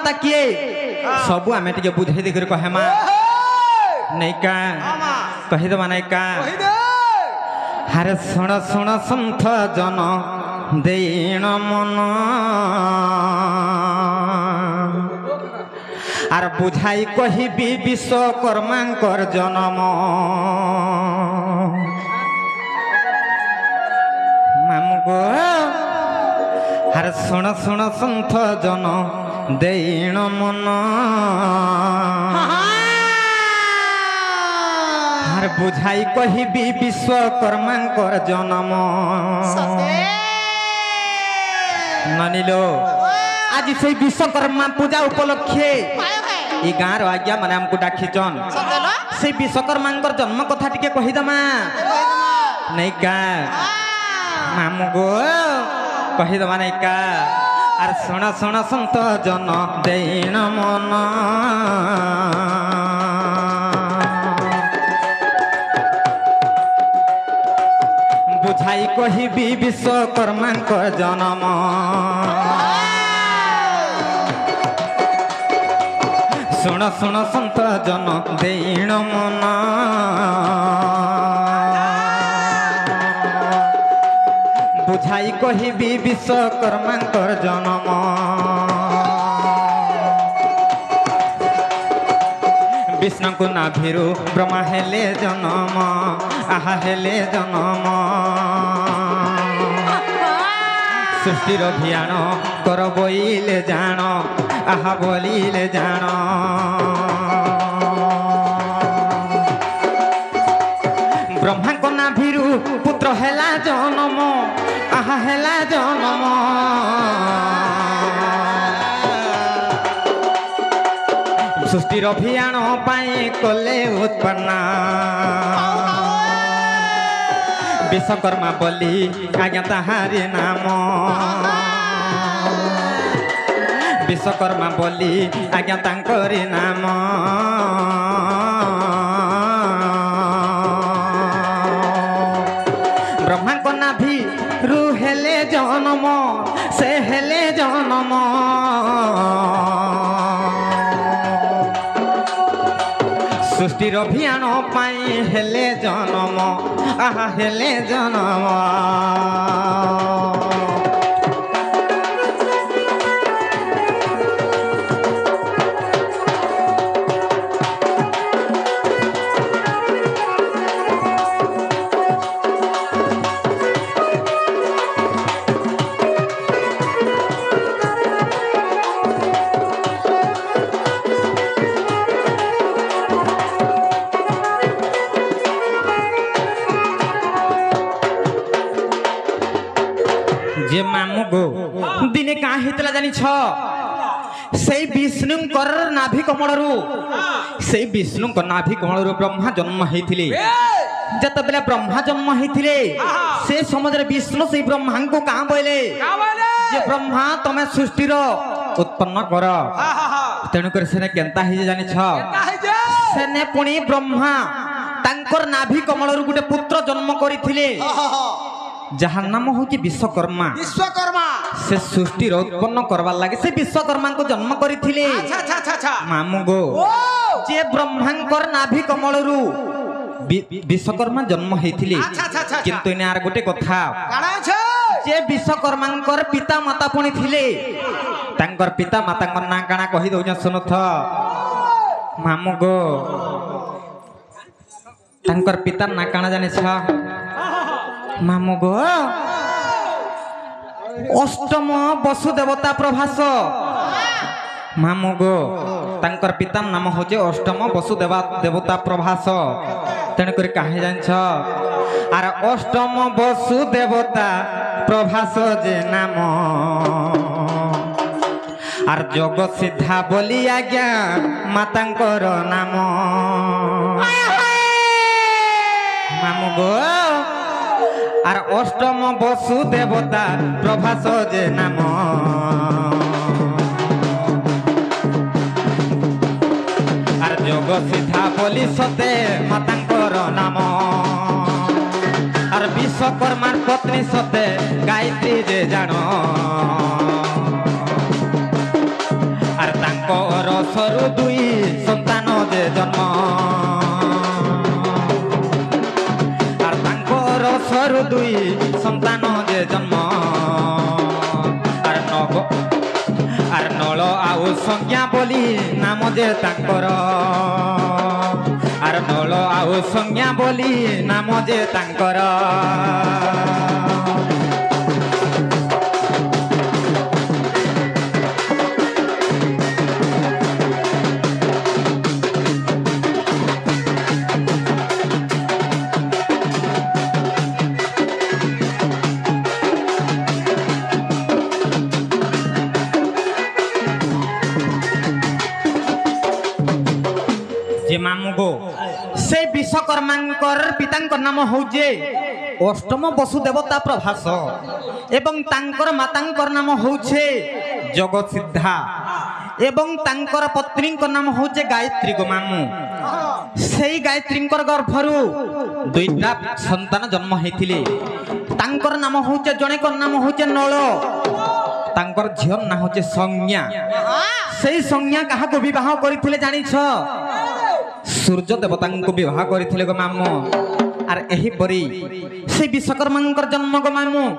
कर्ता किए सबू आम टे बुझे देकर कहमा नहीं का कहीदेमा नहीं का हरे शुण शुण सन्थ जन देण मन आर बुझाई कहबी विश्वकर्मांकर जन्म मामू गो हरे शुण शुण सन्थ जन देण मन हर बुझाई कहबी विश्वकर्मांकर जन्म मानिलो आज से विश्वकर्मा पूजा उपलक्षे ई गाँव आज्ञा माने हमको डाकिचन से विश्वकर्मांकर जन्म कथा टिके कहीदमा नहीं का मामू गो कहीदमा नहीं का आर शुण शुण सन्त जन देण मन बुझाई कहबी विश्वकर्मांकर जन्म शुण शुण सन्त जन देण मन बुझाई कहबी विश्वकर्मांकर जन्म विष्णु को नाभिरु ब्रह्मा हेले जन्म आहा हेले जन्म सृष्टिर भियाण कर बोले जान आहा बोलिले जान ब्रह्मा को नाभिरु पुत्र हेला जन्म आहा हेला जन्म सृष्टिर भियाण पाई कले उत्पन्न विश्वकर्मा बोली आज्ञा ताहारी नाम विश्वकर्मा बोली आज्ञा तांकरी नाम ब्रह्मा को नाभि रु हेले जन्म से हेले जन्म सृष्टिर अभियान पाई हेले जन्म आहा हेले जन्म जे मामू गो दिने का हितला जानी छ से विष्णुकर नाभि कमलरू से विष्णुकर नाभि कमलरू ब्रह्मा जन्म हेथिले जत बेले ब्रह्मा जन्म हेथिले से समझरे विष्णु से ब्रह्मा को का बोले जे ब्रह्मा तमे सृष्टिर उत्पन्न कर तेणु कर सेने केंता हि जानी छ सेने पुणी ब्रह्मा तांकर नाभि कमलरू गुटे पुत्र जन्म करिथिले जहार नाम हूँ विश्वकर्मा विश्वकर्मा से सृष्टि उत्पन्न करवार लगे से विश्वकर्मा को जन्म करथिले मामू गो जे ब्रह्मांकर नाभि कमलरू विश्वकर्मा जन्म हेथिले किंतु इने आर गोटे कथा जे विश्वकर्मांकर पिता माता पुणी थिले तांकर पिता मातांकर ना काना कहि दउ सुनथ मामू गो तांकर पिता ना काना जाने छ मामू गो अष्टम वसुदेवता प्रभास मामू गो तांकर पिता नाम होचे अष्टम वसुदेवा देवता प्रभास तेणु कर कहे जान्छ आर अष्टम वसुदेवता प्रभास जे नाम आर जोग सिद्धा बोली आज्ञा मातांकर नाम मामू गो आर अष्टम वसुदेवता प्रभास जे नाम आर जोग सिद्धा बोली सते मातांकर नाम आर विश्वकर्मा पत्नी सते गायत्री जे जान आर ରସରୁ ଦୁଇ ସନ୍ତାନ ଯେ ଜନ୍ମ আর ତାଙ୍କ ରସରୁ ଦୁଇ ସନ୍ତାନ ଯେ ଜନ୍ମ আর ନଳ ଆଉ ସଂଜ୍ଞା ବୋଲି ନାମ ଯେ ତାଙ୍କର আর ନଳ ଆଉ ସଂଜ୍ଞା ବୋଲି ନାମ ଯେ ତାଙ୍କର जे मामू गो से विश्वकर्मांकर पितांकर नाम होजे अष्टम वसुदेवता प्रभास एवं तांकर मातांकर नाम होचे जगसिद्धा एवं तांकर पत्नींकर नाम होचे गायत्री गो मामू सेई गायत्रींकर गर्भरु दुईटा संतान जन्म हेथिले तांकर नाम होचे जणेकर नाम होचे नळ तांकर झियर ना होचे संज्ञा सेई संज्ञा काहा को विवाह करिथिले जानि छ सूर्य देवता को विवाह करथिले गो मामू आर एही परी से विश्वकर्मांकर जन्म गो मामू।